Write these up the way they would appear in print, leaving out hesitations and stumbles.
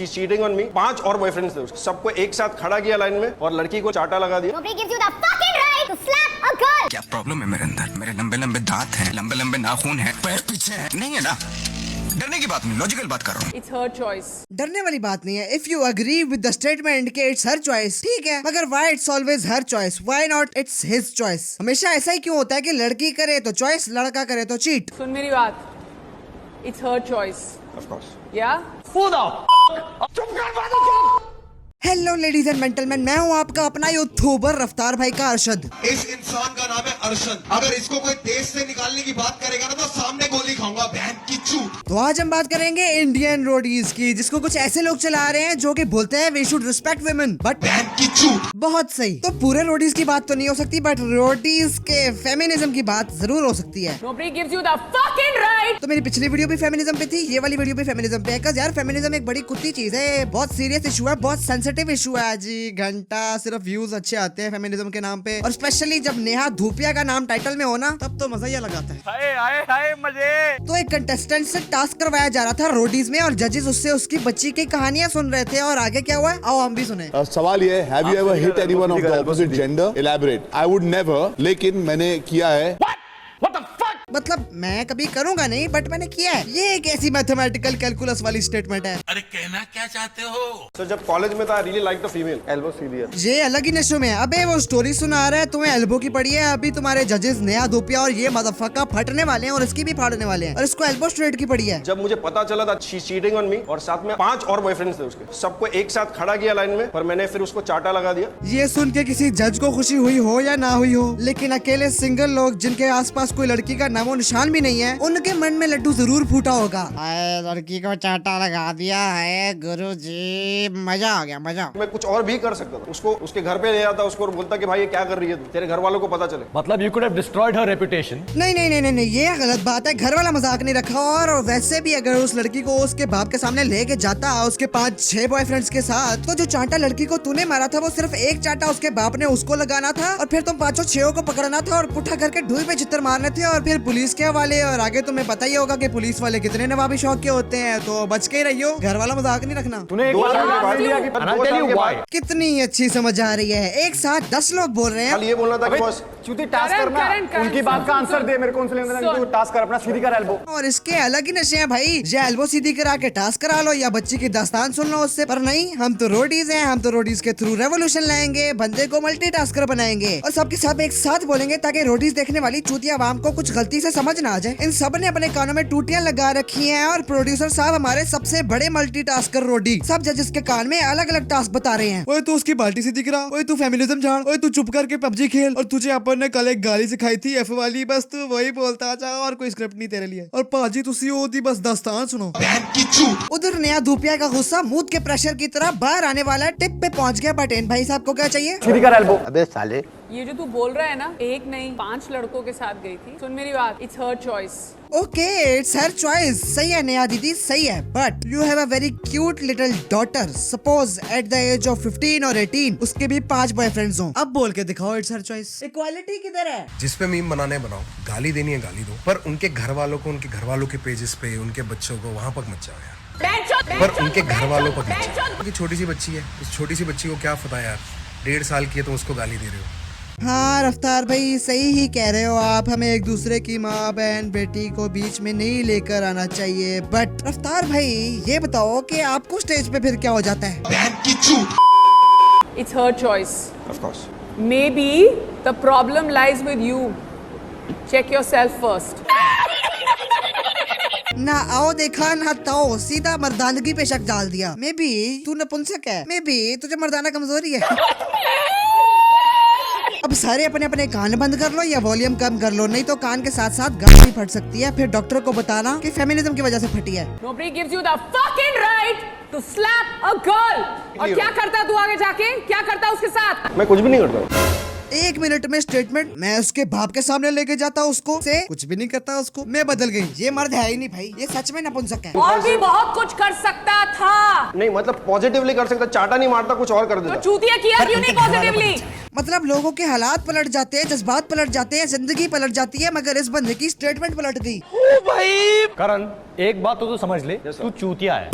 She cheating on me. 5 और boyfriends थे उसके, सबको एक साथ खड़ा किया लाइन में और लड़की को चाटा लगा दिया। Nobody gives you the fucking right to slap a girl. क्या प्रॉब्लम है मेरे अंदर? मेरे लंबे लंबे दांत हैं, लंबे लंबे नाखून हैं, पैर पीछे हैं, नहीं है ना? डरने की बात नहीं, लॉजिकल बात कर रहा हूँ। It's her choice. डरने वाली बात नहीं है। If you agree with the statement कि इट्स हर चॉइस, ठीक है, मगर why it's always her choice? Why not it's his choice? हमेशा ऐसा ही क्यों होता है कि लड़की करे तो चॉइस, लड़का करे तो चीट? सुन मेरी बात. It's her choice. Of course. Yeah? Hello ladies and gentleman, मैं हूँ आपका अपना यूट्यूबर रफ्तार भाई का अरशद। इस इंसान का नाम है अरशद। अगर इसको कोई देश से निकालने की बात करेगा ना तो सामने गोली खाऊंगा, बहन की चूत। तो आज हम बात करेंगे इंडियन रोडीज की, जिसको कुछ ऐसे लोग चला रहे हैं जो कि बोलते हैं we should respect women, but बहन की चूत। बहुत सही। तो पूरे रोडीज की बात तो नहीं हो सकती, बट रोडीज के फेमिनिज्म की बात जरूर हो सकती है। Nobody gives you the fucking right. तो मेरी पिछली वीडियो भी फेमिनिज्म पे थी, ये वाली वीडियो भी फेमिनिज्म पे है। cause यार फेमिनिज्म एक बड़ी कुत्ती चीज है, बहुत सीरियस इशू है, बहुत सेंसिटिव इशू है। जी घंटा सिर्फ व्यूज अच्छे आते हैं फेमिनिज्म के नाम पे, और स्पेशली जब नेहा धूपिया का नाम टाइटल में हो ना, तब तो मजा ही लगाता है। हाय मजे। तो एक कंटेस्टेंट से टास्क करवाया जा रहा था रोडीज में, और जजेस उससे उसकी बच्ची की कहानियां सुन रहे थे, और आगे क्या हुआ आओ हम भी सुने। सवाल ये है, have you ever hit anyone of the opposite gender? Elaborate. I would never, लेकिन मैंने किया है। मतलब मैं कभी करूंगा नहीं, बट मैंने किया है। ये एक ऐसी मैथमेटिकल कैलकुलस वाली स्टेटमेंट है। अरे कहना क्या चाहते हो? So, जब कॉलेज में था, I really like the female. Elbow सीधी है। ये अलग ही नशों में है। अबे वो स्टोरी सुना रहा है तुम्हें, एल्बो की पड़ी है। अभी तुम्हारे जजेस नेहा धूपिया और ये मदफका फटने वाले हैं, और इसकी भी फाड़ने वाले हैं, और इसको एल्बो स्ट्रेट की पड़ी है। जब मुझे पता चला था शी चीटिंग ऑन मी, और साथ में 5 और बॉयफ्रेंड्स थे उसके, सबको एक साथ खड़ा किया लाइन में, पर मैंने फिर उसको चाटा लगा दिया। ये सुन के किसी जज को खुशी हुई हो या ना हुई हो, लेकिन अकेले सिंगल लोग जिनके आसपास कोई लड़की का नामो निशान भी नहीं है, उनके मन में लड्डू जरूर फूटा होगा। लड़की को चाटा लगा दिया है गुरुजी, मजा आ गया, मजा। मैं कुछ और भी कर सकता था। उसको उसके घर पे ले आता, उसको और बोलता कि भाई ये क्या कर रही है तू, तेरे घर वालों को पता चले। मतलब you could have destroyed her reputation. नहीं नहीं नहीं नहीं, ये गलत बात है। घर वाला मजाक नहीं रखा। और वैसे भी अगर उस लड़की को उसके बाप के सामने लेके जाता उसके 5-6 बॉयफ्रेंड्स के साथ, तो जो चाटा लड़की को तूने मारा था वो सिर्फ एक चाटा उसके बाप ने उसको लगाना था, और फिर तुम 5-6 को पकड़ना था और पुट्ठा करके ढूई पे चित्तर मारने थे, और फिर पुलिस के हवाले। और आगे तुम्हें पता ही होगा कि पुलिस वाले कितने नवाबी शौक के होते हैं, तो बच के ही रहियो। घर वाला मजाक नहीं रखना। तूने एक बार बता दिया कि and I'll tell you why. कितनी अच्छी समझ आ रही है। एक साथ 10 लोग बोल रहे कल हैं। ये बोलना था कि बॉस चूती टास्क करना, उनकी बात का आंसर दे मेरे को, उनसे लेना देना, तू टास्क कर अपना, सीधी कर एल्बो। और इसके अलग ही नशे हैं भाई। ये एल्बो सीधी करा के टास्क करा लो, या बच्ची की दास्तान सुन लो उससे। पर नहीं, हम तो रोडीज हैं, हम तो रोडीज के थ्रू रेवोल्यूशन लाएंगे, बंदे को मल्टीटास्कर बनाएंगे, और सबके सब एक साथ बोलेंगे, ताकि रोडीज देखने वाली चूतिया आवाम को कुछ गलती से समझ ना आ जाए। इन सब ने अपने कानों में टूटियां लगा रखी हैं, और प्रोड्यूसर साहब हमारे सबसे बड़े मल्टीटास्कर रोडी सब जजेस के कान में अलग अलग टास्क बता रहे हैं। ओए तू उसकी बाल्टी सीधी करा, ओए तू फेमिनिज्म झाड़, ओए तू चुप करके पबजी खेल, और तुझे अपन ने कल एक गाली सिखाई थी एफ वाली, बस तू वही बोलता जा, और कोई स्क्रिप्ट नहीं तेरे लिए। और पाजी तुसी होती बस दास्तान सुनो, बहन की चूत। उधर नया धूपिया का गुस्सा मूत के प्रेशर की तरह बाहर आने वाला है। टिप पे पहुंच गया। बटेन भाई साहब को क्या चाहिए? सीधी कर एल्बो। अबे साले, ये जो तू बोल रहा है ना, एक नहीं 5 लड़कों के साथ गई थी। सुन मेरी बात. It's her choice. Okay, it's her choice. सही है नेहा दीदी, सही है, but you have a very cute little daughter. Suppose at the age of 15 और 18 उसके भी 5 बॉयफ्रेंड्स हों। अब बोल के दिखाओ इट्स हर चॉइस। इक्वालिटी किधर है? जिस पे मीम बनाने बनाओ, गाली देनी है गाली दो, पर उनके घर वालों को, उनके घर वालों के पेजेस पे, उनके बच्चों को वहाँ पर मत जाओ यार। पर उनके घर वालों पर मत जाओ। कि छोटी सी बच्ची है, उस छोटी सी बच्ची को क्या पता यार, 1.5 साल की है, तुम उसको गाली दे रहे हो। हाँ रफ्तार भाई, सही ही कह रहे हो आप। हमें एक दूसरे की माँ बहन बेटी को बीच में नहीं लेकर आना चाहिए। बट रफ्तार भाई ये बताओ कि आपको स्टेज पे फिर क्या हो जाता है? बहन की चूत। It's her choice. Of course. Maybe the problem lies with you. Check yourself first. ना आओ देखा ना ताओ, सीधा मर्दानगी पे शक डाल दिया। मे बी तू नपुंसक है, मे बी तुझे मर्दाना कमजोरी है। अब सारे अपने अपने कान बंद कर लो या वॉल्यूम कम कर लो, नहीं तो कान के साथ साथ गाल भी फट सकती है। फिर डॉक्टर को बताना कि फेमिनिज्म की वजह से फटी है। Nobody gives you the fucking right to slap a girl. और क्या करता तू आगे जाके? क्या करता उसके साथ? मैं कुछ भी नहीं करता। 1 मिनट में स्टेटमेंट, मैं उसके बाप के सामने लेके जाता उसको, से कुछ भी नहीं करता उसको। मैं बदल गई। ये मर्द है ही नहीं भाई, ये सच में नपुंसक है। और भी बहुत कुछ कर सकता था। नहीं मतलब पॉजिटिवली कर सकता, चाटा नहीं मारता, कुछ और कर तो देता। चूतिया किया क्यों नहीं पॉजिटिवली? मतलब लोगों के हालात पलट जाते हैं, जज्बात पलट जाते हैं, जिंदगी पलट जाती है, मगर इस बंदे की स्टेटमेंट पलट गई। करण, एक बात तो तू समझ ले, तू चूतिया है।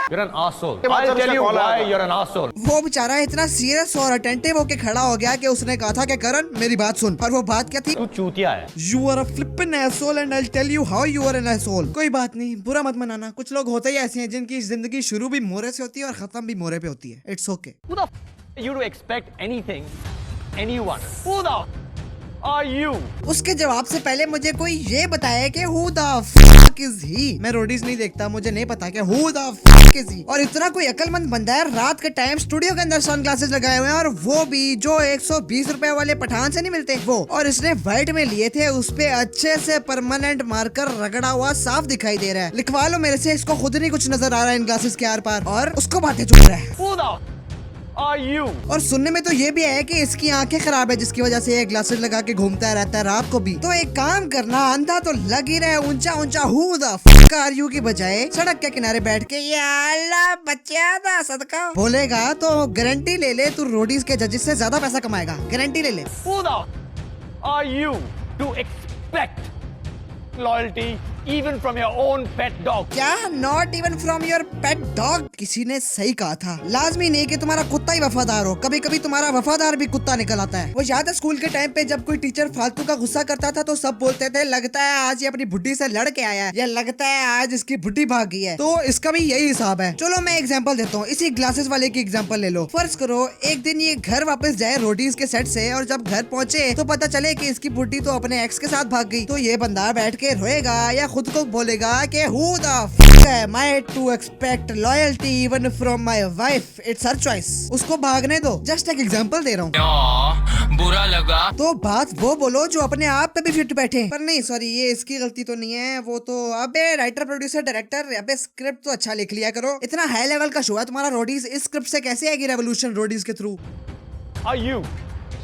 You're an asshole. के बाद I'll जब tell उसका you call why आया था। you're an asshole. वो बेचारा इतना सीरियस और अटेंटिव होके खड़ा हो गया कि उसने कहा था कि करण मेरी बात सुन। और वो बात क्या थी? तू चूतिया है। You are a flippin' asshole and I'll tell you how you are an asshole. कोई बात नहीं, बुरा मत मनाना। कुछ लोग होते ही ऐसे हैं जिनकी जिंदगी शुरू भी मोरे से होती है और खत्म भी मोरे पे होती है। It's okay. Who the f you to expect anything, anyone? Who the f are you? उसके जवाब से पहले मुझे कोई ये बताए कि who the fuck is he? मैं रोडीज नहीं देखता, मुझे नहीं पता कि who the fuck is he? और इतना कोई अक्लमंद बंदा है, रात के टाइम स्टूडियो के अंदर सनग्लासेस लगाए हुए हैं और वो भी जो 120 रुपए वाले पठान से नहीं मिलते वो। और इसने व्हाइट में लिए थे, उस पे अच्छे से परमानेंट मार्कर रगड़ा हुआ साफ दिखाई दे रहा है। लिखवा लो मेरे से, इसको खुद नहीं कुछ नजर आ रहा है इन ग्लासेस के आर पार और उसको बातें जुड़ रहा है। Who the f are you? और सुनने में तो ये भी है कि इसकी आंखें खराब है जिसकी वजह से ये ग्लासेस लगा के घूमता रहता है रात को भी। तो एक काम करना, अंधा तो लग ही रहा है, ऊंचा ऊंचा who the fuck are you की बजाय सड़क के किनारे बैठ के या अल्लाह बच्चा दा सदका बोलेगा तो गारंटी ले ले, तू रोडीज के जजेस से ज्यादा पैसा कमाएगा। गारंटी ले ले। Who the f are you to expect loyalty even from your own pet dog? क्या not even from your pet dog? किसी ने सही कहा था, लाजमी नहीं कि तुम्हारा कुत्ता ही वफादार हो, कभी कभी तुम्हारा वफादार भी कुत्ता निकल आता है। वो याद है स्कूल के टाइम पे जब कोई टीचर फालतू का गुस्सा करता था तो सब बोलते थे लगता है आज ये अपनी बुड्ढी से लड़ के आया है या लगता है आज इसकी बुड्ढी भाग गई है। तो इसका भी यही हिसाब है। चलो मैं एग्जाम्पल देता हूँ, इसी ग्लासेस वाले की एग्जाम्पल ले लो। फर्ज करो एक दिन ये घर वापस जाए रोडीज के सेट से और जब घर पहुंचे तो पता चले कि इसकी बुड्ढी तो अपने एक्स के साथ भाग गई। तो ये बंदा बैठ के रोएगा या खुद को बोलेगा कि who the fuck am I to expect loyalty even from my wife? It's her choice. उसको भागने दो। जस्ट एक एग्जांपल दे रहा हूँ। बुरा लगा तो बात वो बोलो जो अपने आप पे भी फिट बैठे। पर नहीं सॉरी, ये इसकी गलती तो नहीं है, वो तो अबे राइटर प्रोड्यूसर डायरेक्टर, अबे स्क्रिप्ट तो अच्छा लिख लिया करो। इतना हाई लेवल का शो है तुम्हारा रोडीज, इस स्क्रिप्ट से कैसे आएगी रेवोल्यूशन रोडीज के through? Are you?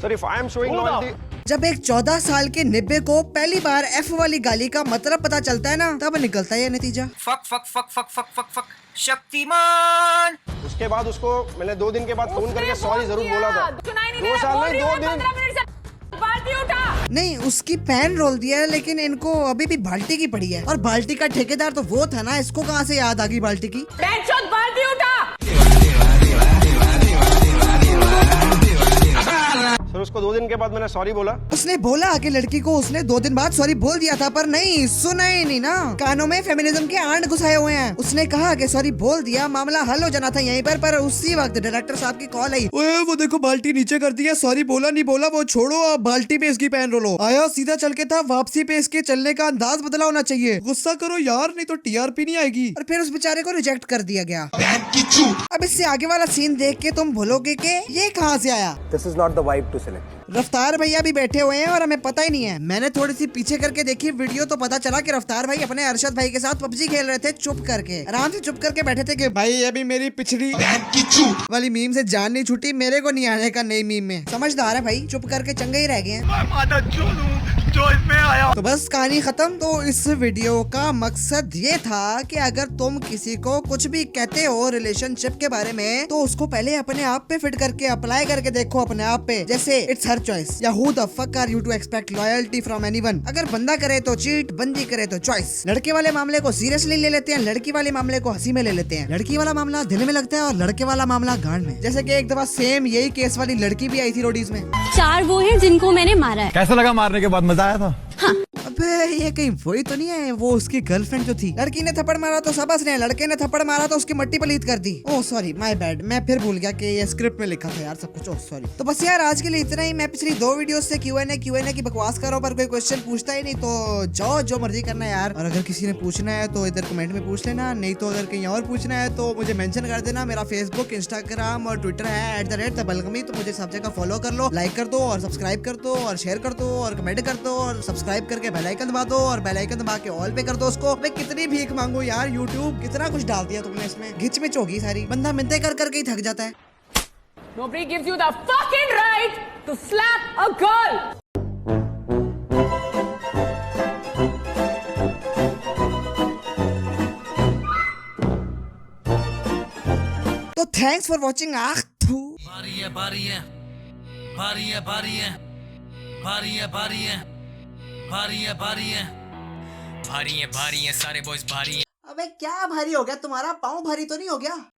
Sir if I am showing Who the loyalty, जब एक 14 साल के निब्बे को पहली बार एफ वाली गाली का मतलब पता चलता है ना, तब निकलता है ये नतीजा। Fuck fuck fuck fuck fuck fuck fuck Shaktimaan. उसके बाद उसको मैंने 2 दिन के बाद फोन उसने करके सॉरी जरूर किया। बोला था। सुनाई नहीं 2 दे रहा, साल बोल नहीं, रही 2 हूँ, दिन। 15 मिनट से बाल्टी उठा। नहीं, उसकी पैन रोल दिया है लेकिन इनको अभी भी बाल्टी की पड़ी है। और बाल्टी का ठेकेदार तो वो था ना, इसको कहाँ से याद आ गई बाल्टी की? बेंचोद बाल्टी उठा। सर उसको 2 दिन के बाद मैंने सॉरी बोला। उसने बोला कि लड़की को उसने 2 दिन बाद सॉरी बोल दिया था, पर नहीं सुना ही नहीं ना। कानों में फेमिनिज्म के आंट घुसाए हुए हैं। उसने कहा कि सॉरी बोल दिया, मामला हल हो जाना था यहीं पर उसी वक्त डायरेक्टर साहब की कॉल आई। ओए वो देखो बाल्टी नीचे कर दिया, सॉरी बोला नहीं बोला वो छोड़ो, अब बाल्टी पे इसकी पैन रोलो। आया सीधा चल के था, वापसी पे इसके चलने का अंदाज बदला होना चाहिए। गुस्सा करो यार, नहीं तो टीआरपी नहीं आएगी। और फिर उस बेचारे को रिजेक्ट कर दिया गया। अब इससे आगे वाला सीन देख के तुम भूलोगे कि ये कहाँ से आया। This is not the vibe to select. रफ्तार भैया भी बैठे हुए हैं और हमें पता ही नहीं है। मैंने थोड़ी सी पीछे करके देखी वीडियो तो पता चला कि रफ्तार भाई अपने अरशद भाई के साथ पबजी खेल रहे थे चुप करके, आराम से चुप करके बैठे थे कि भाई अभी मेरी पिछड़ी वाली मीम से जान नहीं छूटी, मेरे को नहीं आने का नई मीम में। समझदार है भाई, चुप करके चंगे ही रह गए हैं। जो इसमें आया। तो बस कहानी खत्म। तो इस वीडियो का मकसद ये था कि अगर तुम किसी को कुछ भी कहते हो रिलेशनशिप के बारे में तो उसको पहले अपने आप पे फिट करके अप्लाई करके देखो अपने आप पे। जैसे इट्स हर चॉइस या who the fuck are you to expect loyalty from anyone. अगर बंदा करे तो चीट, बंदी करे तो चॉइस। लड़के वाले मामले को सीरियसली ले लेते हैं, लड़की वाले मामले को हंसी में ले लेते हैं। लड़की वाला मामला दिल में लगता है और लड़के वाला मामला गांड में। जैसे कि एक दफा सेम यही केस वाली लड़की भी आई थी रोडीज में। 4 वो हैं जिनको मैंने मारा है। कैसा लगा मारने के बाद? मजा आया था? हाँ। अबे ये कहीं वही तो नहीं है, वो उसकी गर्लफ्रेंड जो थी। लड़की ने थप्पड़ मारा तो सब हंस रहे हैं, लड़के ने थप्पड़ मारा तो उसकी मट्टी पलीत कर दी। ओह सॉरी माय बैड, मैं फिर भूल गया कि ये स्क्रिप्ट में लिखा था यार सब कुछ। Oh sorry. तो बस यार आज के लिए इतना ही। मैं पिछली 2 वीडियोस से Q&A की बकवास कर रहा हूं, पर कोई क्वेश्चन पूछता ही नहीं। तो जाओ जो मर्जी करना है यार। और अगर किसी ने पूछना है तो इधर कमेंट में पूछ लेना, नहीं तो अगर कहीं और पूछना है तो मुझे मेंशन कर देना। मेरा फेसबुक, इंस्टाग्राम और ट्विटर है @@thebalgami। तो मुझे सब जगह फॉलो कर लो, लाइक कर दो और सब्सक्राइब कर दो और शेयर कर दो और कमेंट कर दो और सब्सक्राइब करके बेल आइकन दबा दो और बेल आइकन दबा के ऑल पे कर दो उसको। मैं कितनी भीख मांगू यार, यूट्यूब कितना कुछ डाल दिया तुमने इसमें, घिच मिच होगी सारी। बंदा मिन्नतें कर करके ही थक जाता है। Nobody gives you the fucking right to slap a girl. तो थैंक्स फॉर वॉचिंग। भारी है भारी है भारी है भारी है भारी है भारी है भारी है भारी है भारी है भारी है सारे बॉयज भारी है। अबे क्या भारी हो गया तुम्हारा? पाँव भारी तो नहीं हो गया?